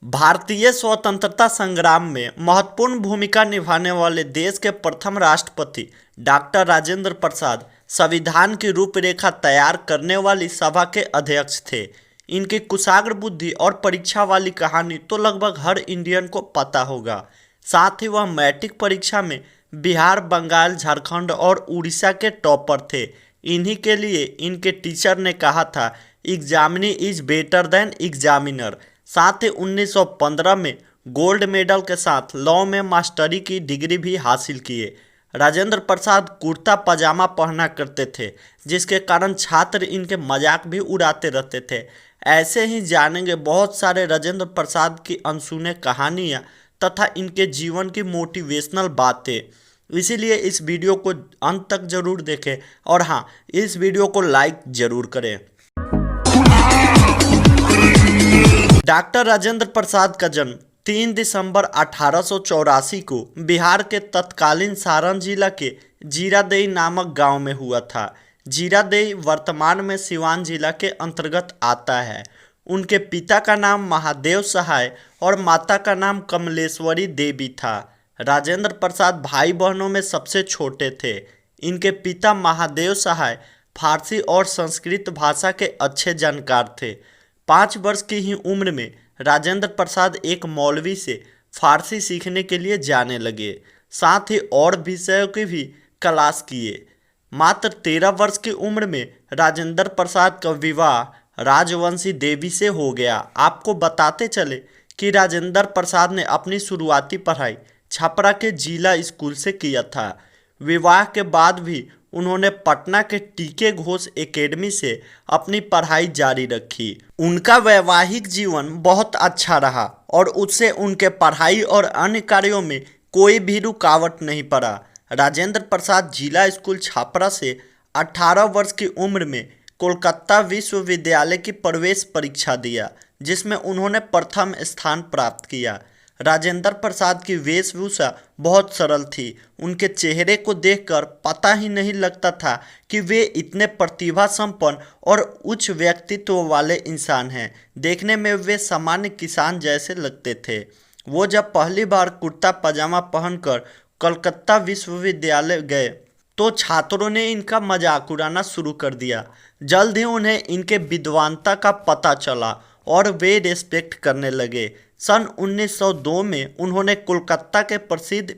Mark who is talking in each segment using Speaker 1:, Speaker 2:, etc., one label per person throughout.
Speaker 1: भारतीय स्वतंत्रता संग्राम में महत्वपूर्ण भूमिका निभाने वाले देश के प्रथम राष्ट्रपति डॉक्टर राजेंद्र प्रसाद संविधान की रूपरेखा तैयार करने वाली सभा के अध्यक्ष थे। इनकी कुशाग्र बुद्धि और परीक्षा वाली कहानी तो लगभग हर इंडियन को पता होगा। साथ ही वह मैट्रिक परीक्षा में बिहार, बंगाल, झारखंड और उड़ीसा के टॉपर थे। इन्हीं के लिए इनके टीचर ने कहा था, examinee is better than examiner. साथ ही 1915 में गोल्ड मेडल के साथ लॉ में मास्टरी की डिग्री भी हासिल किए। राजेंद्र प्रसाद कुर्ता पजामा पहना करते थे, जिसके कारण छात्र इनके मजाक भी उड़ाते रहते थे। ऐसे ही जानेंगे बहुत सारे राजेंद्र प्रसाद की अनसुने कहानियाँ तथा इनके जीवन की मोटिवेशनल बातें। इसीलिए इस वीडियो को अंत तक जरूर देखें और हाँ, इस वीडियो को लाइक जरूर करें। डॉक्टर राजेंद्र प्रसाद का जन्म 3 दिसंबर 1884 को बिहार के तत्कालीन सारण जिला के जीरादेई नामक गांव में हुआ था। जीरादेई वर्तमान में सिवान जिला के अंतर्गत आता है। उनके पिता का नाम महादेव सहाय और माता का नाम कमलेश्वरी देवी था। राजेंद्र प्रसाद भाई बहनों में सबसे छोटे थे। इनके पिता महादेव सहाय फारसी और संस्कृत भाषा के अच्छे जानकार थे। 5 वर्ष की ही उम्र में राजेंद्र प्रसाद एक मौलवी से फारसी सीखने के लिए जाने लगे। साथ ही और विषयों की भी क्लास किए। मात्र 13 वर्ष की उम्र में राजेंद्र प्रसाद का विवाह राजवंशी देवी से हो गया। आपको बताते चले कि राजेंद्र प्रसाद ने अपनी शुरुआती पढ़ाई छपरा के जिला स्कूल से किया था। विवाह के बाद भी उन्होंने पटना के टीके घोष एकेडमी से अपनी पढ़ाई जारी रखी। उनका वैवाहिक जीवन बहुत अच्छा रहा और उससे उनके पढ़ाई और अन्य कार्यों में कोई भी रुकावट नहीं पड़ा। राजेंद्र प्रसाद जिला स्कूल छपरा से 18 वर्ष की उम्र में कोलकाता विश्वविद्यालय की प्रवेश परीक्षा दिया, जिसमें उन्होंने प्रथम स्थान प्राप्त किया। राजेंद्र प्रसाद की वेशभूषा बहुत सरल थी। उनके चेहरे को देखकर पता ही नहीं लगता था कि वे इतने प्रतिभा संपन्न और उच्च व्यक्तित्व वाले इंसान हैं। देखने में वे सामान्य किसान जैसे लगते थे। वो जब पहली बार कुर्ता पजामा पहनकर कलकत्ता विश्वविद्यालय गए तो छात्रों ने इनका मजाक उड़ाना शुरू कर दिया। जल्द ही उन्हें इनके विद्वानता का पता चला और वे रेस्पेक्ट करने लगे। सन 1902 में उन्होंने कोलकाता के प्रसिद्ध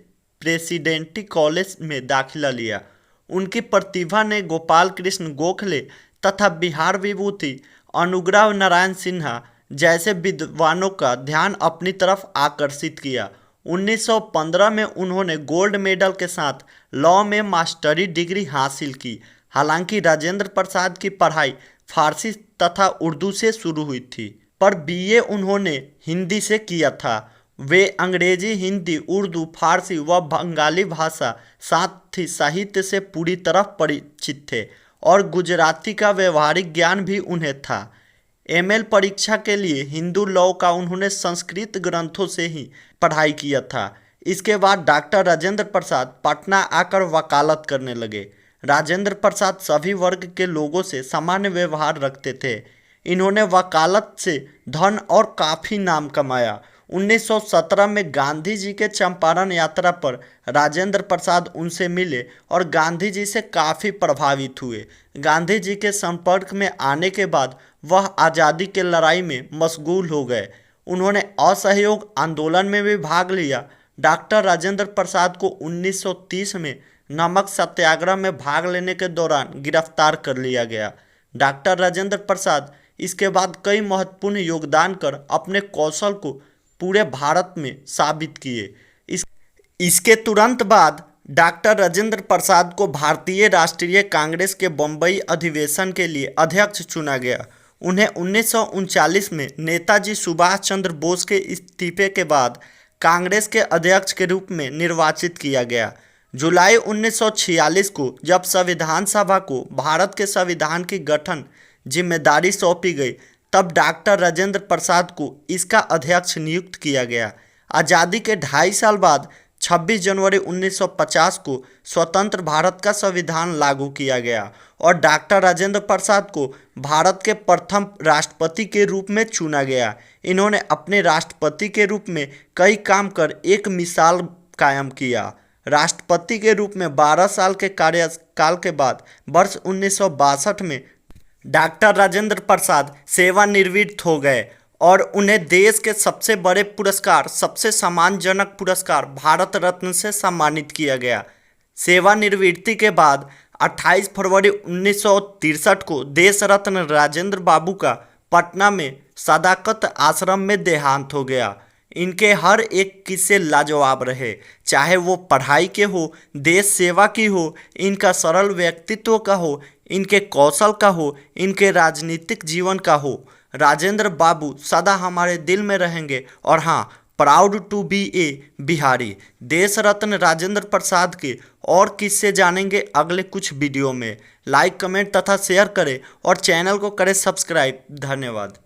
Speaker 1: प्रेसिडेंटी कॉलेज में दाखिला लिया। उनकी प्रतिभा ने गोपाल कृष्ण गोखले तथा बिहार विभूति अनुग्रह नारायण सिन्हा जैसे विद्वानों का ध्यान अपनी तरफ आकर्षित किया। 1915 में उन्होंने गोल्ड मेडल के साथ लॉ में मास्टरी डिग्री हासिल की। हालांकि राजेंद्र प्रसाद की पढ़ाई फारसी तथा उर्दू से शुरू हुई थी, पर बीए उन्होंने हिंदी से किया था। वे अंग्रेजी, हिंदी, उर्दू, फारसी व बंगाली भाषा साथ ही साहित्य से पूरी तरह परिचित थे और गुजराती का व्यवहारिक ज्ञान भी उन्हें था। एमएल परीक्षा के लिए हिंदू लॉ का उन्होंने संस्कृत ग्रंथों से ही पढ़ाई किया था। इसके बाद डॉक्टर राजेंद्र प्रसाद पटना आकर वकालत करने लगे। राजेंद्र प्रसाद सभी वर्ग के लोगों से सामान्य व्यवहार रखते थे। इन्होंने वकालत से धन और काफ़ी नाम कमाया। 1917 में गांधी जी के चंपारण यात्रा पर राजेंद्र प्रसाद उनसे मिले और गांधी जी से काफ़ी प्रभावित हुए। गांधी जी के संपर्क में आने के बाद वह आज़ादी के लड़ाई में मशगूल हो गए। उन्होंने असहयोग आंदोलन में भी भाग लिया। डॉक्टर राजेंद्र प्रसाद को 1930 में नमक सत्याग्रह में भाग लेने के दौरान गिरफ्तार कर लिया गया। डॉक्टर राजेंद्र प्रसाद इसके बाद कई महत्वपूर्ण योगदान कर अपने कौशल को पूरे भारत में साबित किए। इसके तुरंत बाद डॉक्टर राजेंद्र प्रसाद को भारतीय राष्ट्रीय कांग्रेस के बम्बई अधिवेशन के लिए अध्यक्ष चुना गया। उन्हें 1939 में नेताजी सुभाष चंद्र बोस के इस्तीफे के बाद कांग्रेस के अध्यक्ष के रूप में निर्वाचित किया गया। जुलाई 1946 को जब संविधान सभा को भारत के संविधान की गठन जिम्मेदारी सौंपी गई, तब डॉक्टर राजेंद्र प्रसाद को इसका अध्यक्ष नियुक्त किया गया। आज़ादी के 2.5 साल बाद 26 जनवरी 1950 को स्वतंत्र भारत का संविधान लागू किया गया और डॉक्टर राजेंद्र प्रसाद को भारत के प्रथम राष्ट्रपति के रूप में चुना गया। इन्होंने अपने राष्ट्रपति के रूप में कई काम कर एक मिसाल कायम किया। राष्ट्रपति के रूप में 12 साल के कार्यकाल के बाद वर्ष 1962 में डॉक्टर राजेंद्र प्रसाद सेवानिवृत्त हो गए और उन्हें देश के सबसे बड़े पुरस्कार, सबसे सम्मानजनक पुरस्कार भारत रत्न से सम्मानित किया गया। सेवानिवृत्ति के बाद 28 फरवरी 1963 को देश रत्न राजेंद्र बाबू का पटना में सदाकत आश्रम में देहांत हो गया। इनके हर एक किस्से लाजवाब रहे, चाहे वो पढ़ाई के हो, देश सेवा की हो, इनका सरल व्यक्तित्व का हो, इनके कौशल का हो, इनके राजनीतिक जीवन का हो। राजेंद्र बाबू सदा हमारे दिल में रहेंगे और हाँ, प्राउड टू बी ए बिहारी। देश रत्न राजेंद्र प्रसाद के और किस्से जानेंगे अगले कुछ वीडियो में। लाइक, कमेंट तथा शेयर करें और चैनल को करें सब्सक्राइब। धन्यवाद।